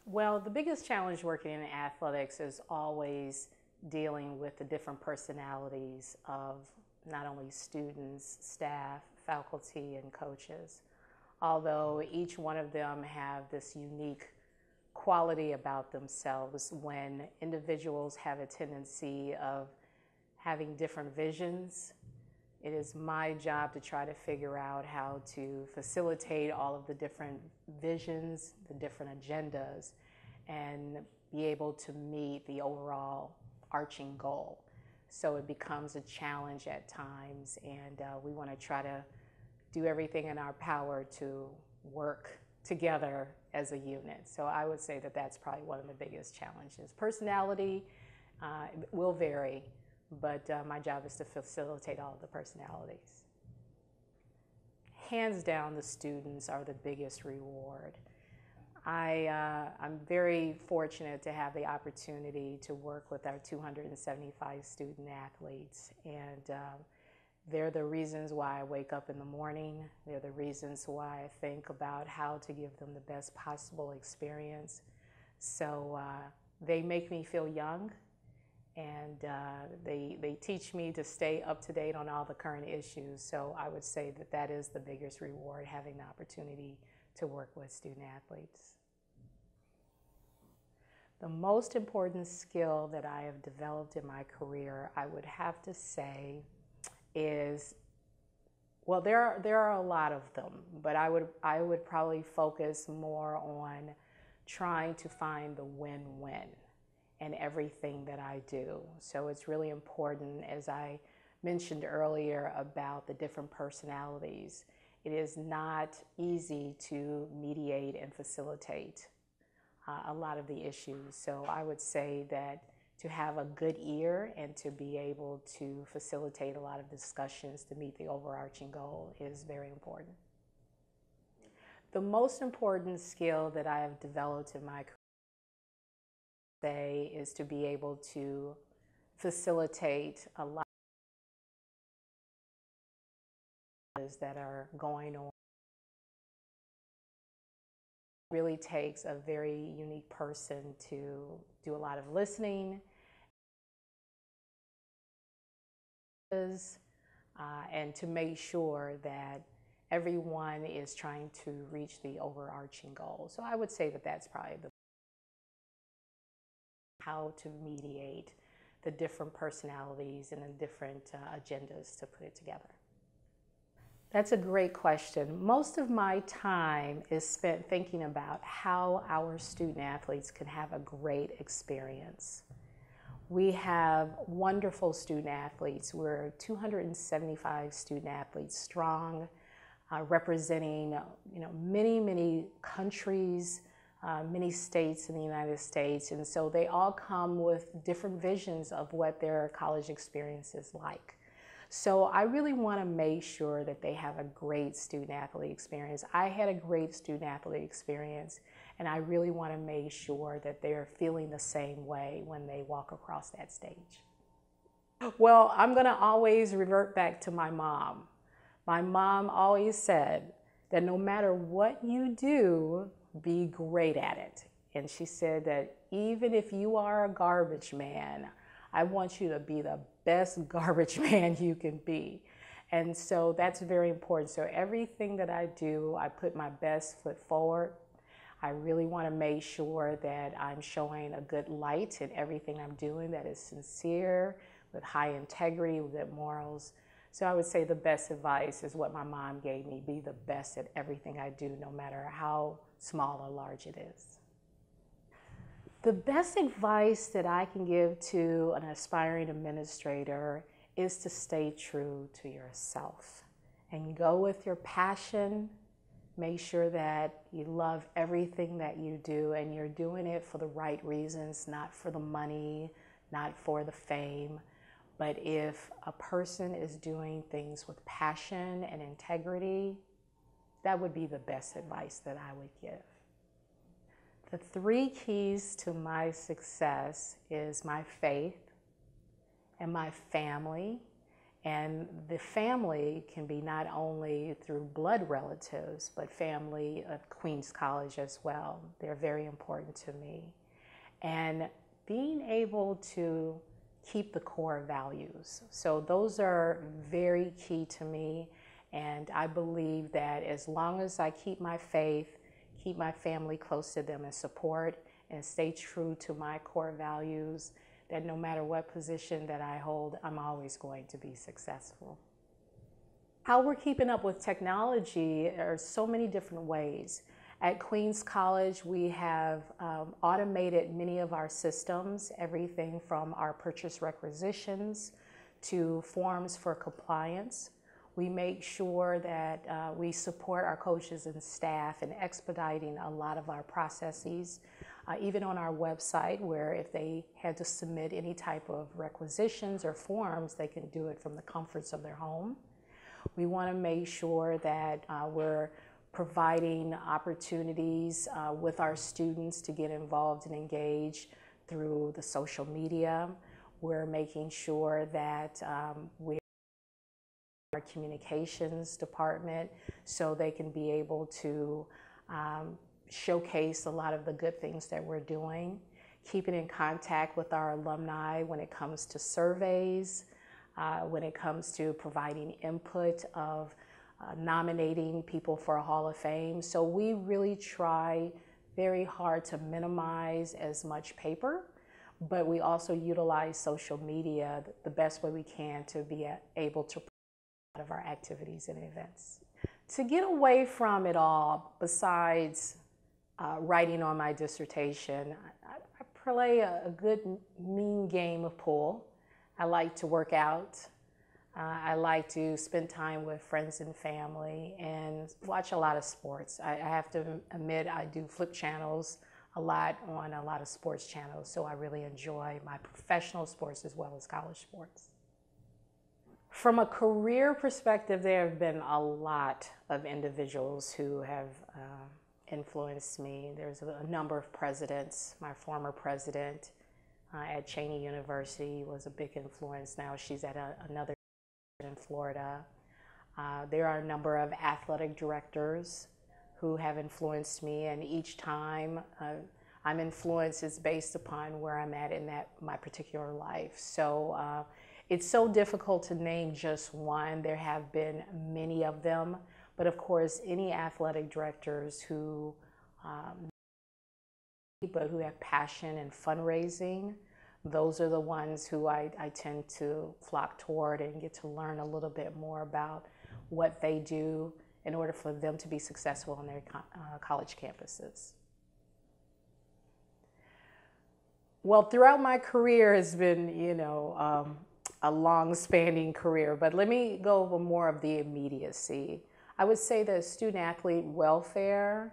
Well, the biggest challenge working in athletics is always dealing with the different personalities of not only students, staff, faculty, and coaches. Although each one of them have this unique quality about themselves, when individuals have a tendency of having different visions, it is my job to try to figure out how to facilitate all of the different visions, the different agendas, and be able to meet the overall arching goal. So it becomes a challenge at times, and we want to try to do everything in our power to work together as a unit. So I would say that that's probably one of the biggest challenges. Personality will vary, but my job is to facilitate all of the personalities. Hands down, the students are the biggest reward. I'm very fortunate to have the opportunity to work with our 275 student athletes, and they're the reasons why I wake up in the morning. They're the reasons why I think about how to give them the best possible experience. So they make me feel young, and they teach me to stay up to date on all the current issues. So I would say that that is the biggest reward, having the opportunity to work with student athletes. The most important skill that I have developed in my career, I would have to say, is, well, there are a lot of them, but I would probably focus more on trying to find the win-win in everything that I do. So it's really important, as I mentioned earlier about the different personalities. It is not easy to mediate and facilitate a lot of the issues. So I would say that to have a good ear and to be able to facilitate a lot of discussions to meet the overarching goal is very important. The most important skill that I have developed in my career is to be able to facilitate a lot that are going on. It really takes a very unique person to do a lot of listening and to make sure that everyone is trying to reach the overarching goal. So I would say that that's probably how to mediate the different personalities and the different agendas to put it together. That's a great question. Most of my time is spent thinking about how our student athletes can have a great experience. We have wonderful student athletes. We're 275 student athletes strong, representing many countries, many states in the United States, and so they all come with different visions of what their college experience is like. So I really want to make sure that they have a great student-athlete experience. I had a great student-athlete experience, and I really want to make sure that they're feeling the same way when they walk across that stage. Well, I'm going to always revert back to my mom. My mom always said that no matter what you do, be great at it. And she said that even if you are a garbage man, I want you to be the best garbage man you can be. And so that's very important. So everything that I do, I put my best foot forward. I really want to make sure that I'm showing a good light in everything I'm doing that is sincere, with high integrity, with good morals. So I would say the best advice is what my mom gave me: be the best at everything I do, no matter how small or large it is. The best advice that I can give to an aspiring administrator is to stay true to yourself and go with your passion. Make sure that you love everything that you do and you're doing it for the right reasons, not for the money, not for the fame. But if a person is doing things with passion and integrity, that would be the best advice that I would give. The 3 keys to my success is my faith and my family And the family can be not only through blood relatives, but family at Queens College as well. They're very important to me. And being able to keep the core values. So those are very key to me. And I believe that as long as I keep my faith, keep my family close to them and support, and stay true to my core values, that no matter what position that I hold, I'm always going to be successful. How we're keeping up with technology are so many different ways. At Queens College, we have automated many of our systems, everything from our purchase requisitions to forms for compliance. We make sure that we support our coaches and staff in expediting a lot of our processes, even on our website, where if they had to submit any type of requisitions or forms, they can do it from the comforts of their home. We want to make sure that we're providing opportunities with our students to get involved and engage through the social media. We're making sure that we our communications department so they can be able to showcase a lot of the good things that we're doing, keeping in contact with our alumni when it comes to surveys, when it comes to providing input of nominating people for a Hall of Fame. So we really try very hard to minimize as much paper, but we also utilize social media the best way we can to be able to of our activities and events. To get away from it all, besides writing on my dissertation, I play a good mean game of pool. I like to work out. I like to spend time with friends and family and watch a lot of sports. I have to admit I do flip channels a lot on a lot of sports channels, so I really enjoy my professional sports as well as college sports. From a career perspective, there have been a lot of individuals who have influenced me. There's a number of presidents. My former president at Cheney University was a big influence. Now she's at another in Florida. There are a number of athletic directors who have influenced me, and each time I'm influenced is based upon where I'm at in my particular life. So it's so difficult to name just one. There have been many of them, but of course, any athletic directors who have passion and fundraising, those are the ones who I tend to flock toward and get to learn a little bit more about what they do in order for them to be successful on their college campuses. Well, throughout my career has been, a long-spanning career, but let me go over more of the immediacy. I would say that student-athlete welfare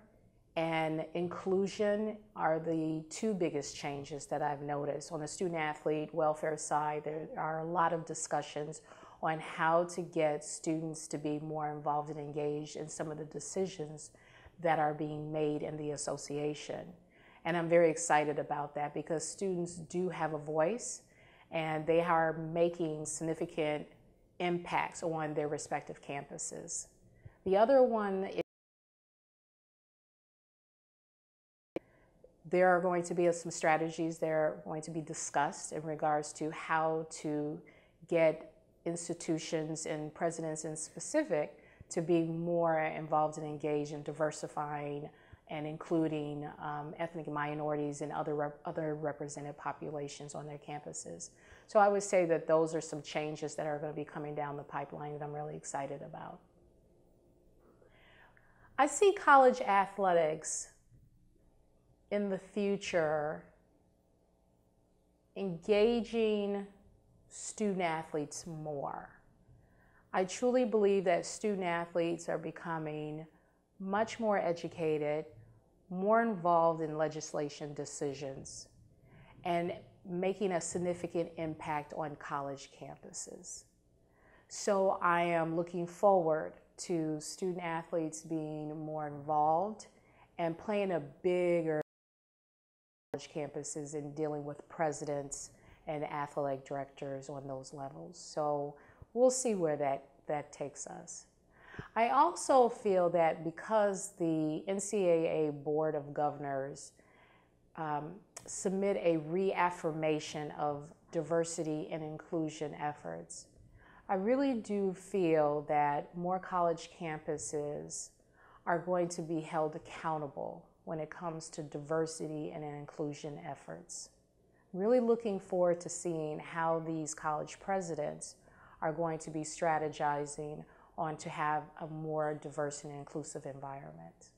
and inclusion are the two biggest changes that I've noticed. On the student-athlete welfare side, there are a lot of discussions on how to get students to be more involved and engaged in some of the decisions that are being made in the association. And I'm very excited about that because students do have a voice and they are making significant impacts on their respective campuses. The other one is there are going to be some strategies that are going to be discussed in regards to how to get institutions and presidents in specific to be more involved and engaged in diversifying and including ethnic minorities and other represented populations on their campuses. So I would say that those are some changes that are going to be coming down the pipeline that I'm really excited about. I see college athletics in the future engaging student athletes more. I truly believe that student athletes are becoming much more educated, more involved in legislation decisions, and making a significant impact on college campuses. So I am looking forward to student athletes being more involved and playing a bigger college campuses in dealing with presidents and athletic directors on those levels. So we'll see where that takes us. I also feel that because the NCAA Board of Governors submit a reaffirmation of diversity and inclusion efforts, I really do feel that more college campuses are going to be held accountable when it comes to diversity and inclusion efforts. Really looking forward to seeing how these college presidents are going to be strategizing on to have a more diverse and inclusive environment.